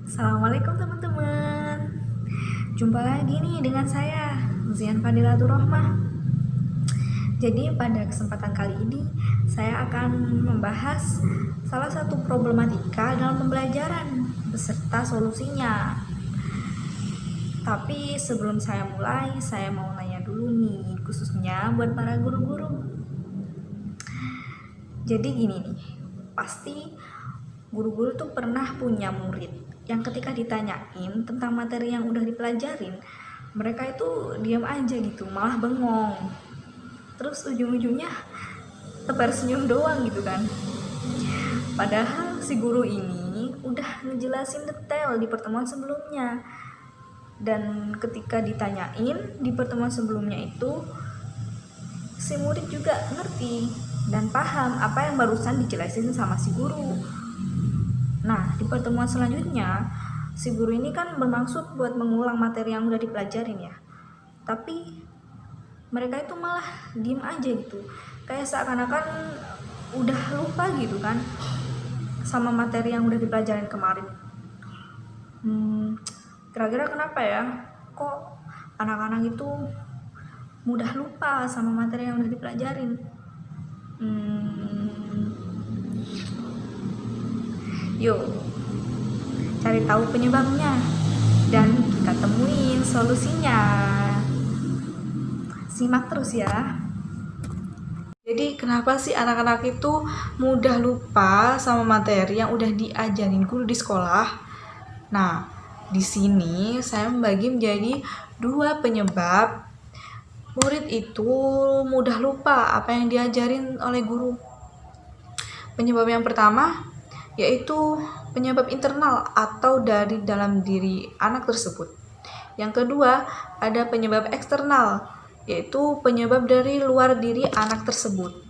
Assalamualaikum teman-teman. Jumpa lagi nih dengan saya, Zian Fadilatur Rohmah. Jadi pada kesempatan kali ini saya akan membahas salah satu problematika dalam pembelajaran beserta solusinya. Tapi sebelum saya mulai, saya mau nanya dulu nih, khususnya buat para guru-guru. Jadi gini nih, pasti guru-guru tuh pernah punya murid yang ketika ditanyain tentang materi yang udah dipelajarin, mereka itu diam aja gitu, malah bengong. Terus ujung-ujungnya tebar senyum doang gitu kan. Padahal si guru ini udah ngejelasin detail di pertemuan sebelumnya. Dan ketika ditanyain di pertemuan sebelumnya itu, si murid juga ngerti dan paham apa yang barusan dijelasin sama si guru. Nah, di pertemuan selanjutnya, si guru ini kan bermaksud buat mengulang materi yang udah dipelajarin ya. Tapi mereka itu malah diem aja gitu. Kayak seakan-akan udah lupa gitu kan sama materi yang udah dipelajarin kemarin. Kira-kira kenapa ya? Kok anak-anak itu mudah lupa sama materi yang udah dipelajarin? Yuk, cari tahu penyebabnya dan kita temuin solusinya. Simak terus ya. Jadi kenapa sih anak-anak itu mudah lupa sama materi yang udah diajarin guru di sekolah? Nah, di sini saya membagi menjadi dua penyebab murid itu mudah lupa apa yang diajarin oleh guru. Penyebab yang pertama yaitu penyebab internal atau dari dalam diri anak tersebut. Yang kedua, ada penyebab eksternal, yaitu penyebab dari luar diri anak tersebut.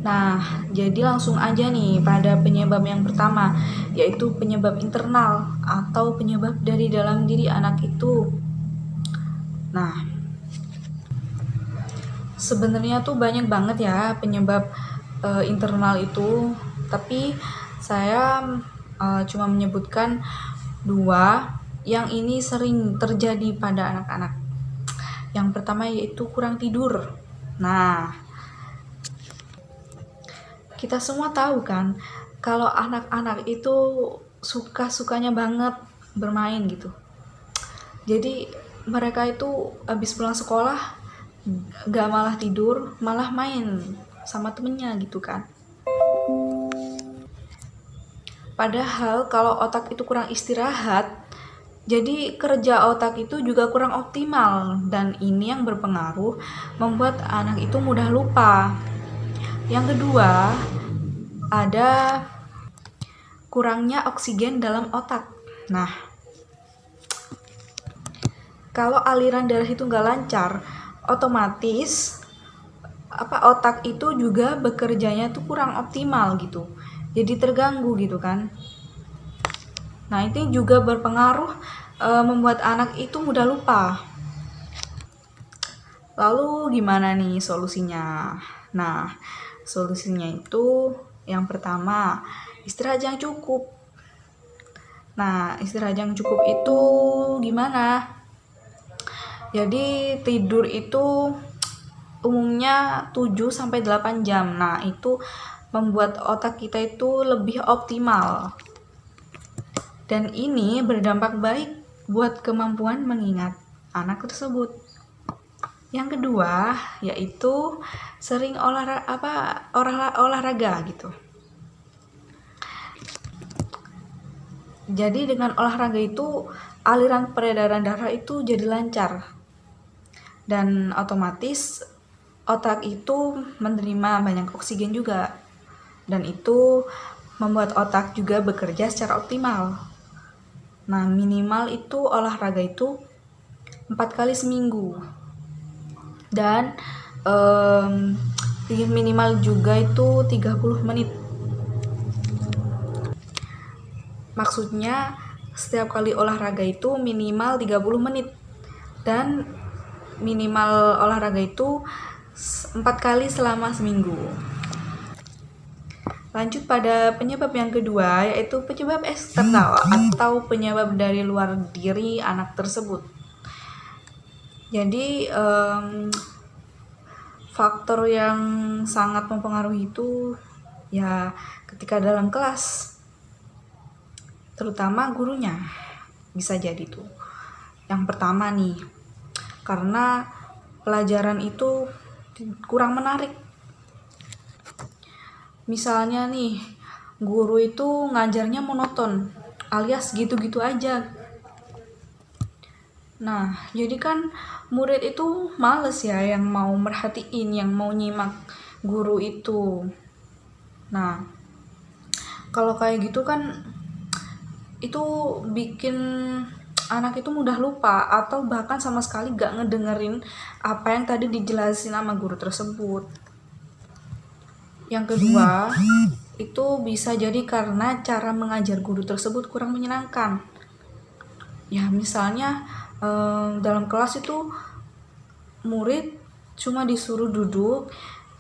Nah, jadi langsung aja nih pada penyebab yang pertama, yaitu penyebab internal atau penyebab dari dalam diri anak itu. Nah, sebenarnya tuh banyak banget ya penyebab internal itu, tapi saya cuma menyebutkan dua yang ini sering terjadi pada anak-anak. Yang pertama yaitu kurang tidur. Nah, kita semua tahu kan kalau anak-anak itu suka-sukanya banget bermain gitu. Jadi mereka itu habis pulang sekolah gak malah tidur, malah main sama temennya gitu kan. Padahal kalau otak itu kurang istirahat, jadi kerja otak itu juga kurang optimal, dan ini yang berpengaruh membuat anak itu mudah lupa. Yang kedua, ada kurangnya oksigen dalam otak. Nah, kalau aliran darah itu nggak lancar, otomatis otak itu juga bekerjanya tuh kurang optimal gitu. Jadi terganggu gitu kan. Nah, ini juga berpengaruh membuat anak itu mudah lupa. Lalu gimana nih solusinya? Nah, solusinya itu yang pertama, istirahat yang cukup. Nah, istirahat yang cukup itu gimana? Jadi tidur itu umumnya 7-8 jam. Nah, itu membuat otak kita itu lebih optimal. Dan ini berdampak baik buat kemampuan mengingat anak tersebut. Yang kedua, yaitu sering olahraga gitu. Jadi dengan olahraga itu aliran peredaran darah itu jadi lancar. Dan otomatis otak itu menerima banyak oksigen juga. Dan itu membuat otak juga bekerja secara optimal. Nah, minimal itu olahraga itu 4 kali seminggu. Dan minimal juga itu 30 menit. Maksudnya setiap kali olahraga itu minimal 30 menit. Dan minimal olahraga itu 4 kali selama seminggu. Lanjut pada penyebab yang kedua, yaitu penyebab eksternal atau penyebab dari luar diri anak tersebut. Jadi faktor yang sangat mempengaruhi itu ya ketika dalam kelas, terutama gurunya. Bisa jadi tuh. Yang pertama nih, karena pelajaran itu kurang menarik. Misalnya nih, guru itu ngajarnya monoton, alias gitu-gitu aja. Nah, jadi kan murid itu males ya yang mau merhatiin, yang mau nyimak guru itu. Nah, kalau kayak gitu kan itu bikin anak itu mudah lupa atau bahkan sama sekali gak ngedengerin apa yang tadi dijelasin sama guru tersebut. Yang kedua, itu bisa jadi karena cara mengajar guru tersebut kurang menyenangkan. Ya, misalnya dalam kelas itu murid cuma disuruh duduk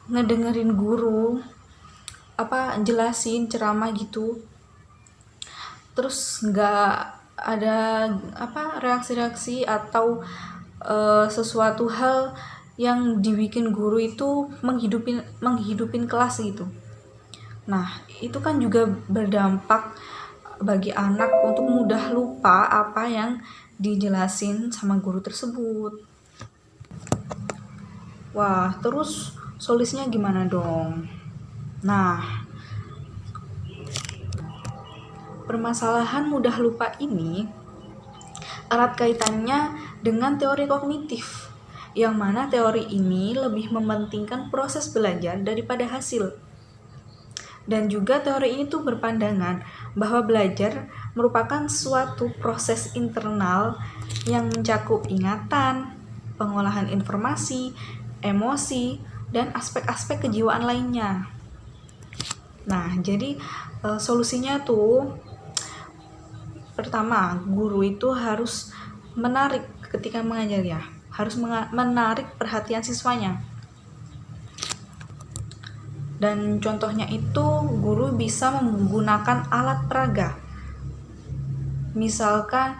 ngedengerin guru jelasin ceramah gitu, terus nggak ada reaksi-reaksi atau sesuatu hal yang dibikin guru itu menghidupin kelas gitu. Nah, itu kan juga berdampak bagi anak untuk mudah lupa apa yang dijelasin sama guru tersebut. Wah, terus solusinya gimana dong? Nah, permasalahan mudah lupa ini erat kaitannya dengan teori kognitif, yang mana teori ini lebih mementingkan proses belajar daripada hasil. Dan juga teori ini tuh berpandangan bahwa belajar merupakan suatu proses internal yang mencakup ingatan, pengolahan informasi, emosi, dan aspek-aspek kejiwaan lainnya. Nah, jadi solusinya tuh pertama, guru itu harus menarik ketika mengajar ya, harus menarik perhatian siswanya. Dan contohnya itu guru bisa menggunakan alat peraga. Misalkan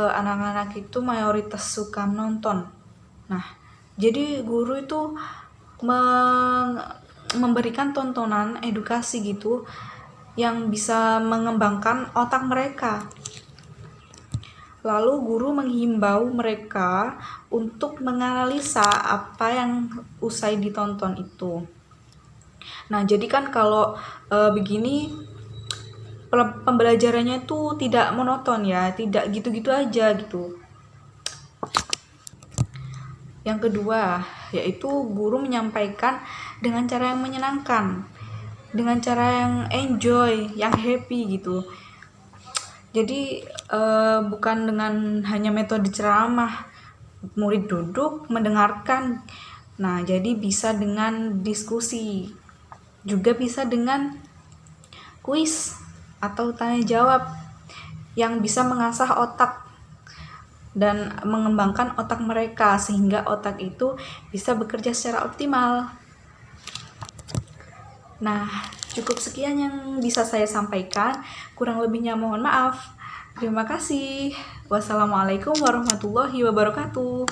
anak-anak itu mayoritas suka nonton. Nah, jadi guru itu memberikan tontonan edukasi gitu yang bisa mengembangkan otak mereka. Lalu guru menghimbau mereka untuk menganalisa apa yang usai ditonton itu. Nah, jadi kan kalau begini pembelajarannya itu tidak monoton ya, tidak gitu-gitu aja gitu. Yang kedua, yaitu guru menyampaikan dengan cara yang menyenangkan, dengan cara yang enjoy, yang happy gitu. Jadi bukan dengan hanya metode ceramah, murid duduk mendengarkan. Nah, jadi bisa dengan diskusi, juga bisa dengan kuis atau tanya jawab yang bisa mengasah otak dan mengembangkan otak mereka sehingga otak itu bisa bekerja secara optimal. Nah, cukup sekian yang bisa saya sampaikan. Kurang lebihnya mohon maaf. Terima kasih. Wassalamualaikum warahmatullahi wabarakatuh.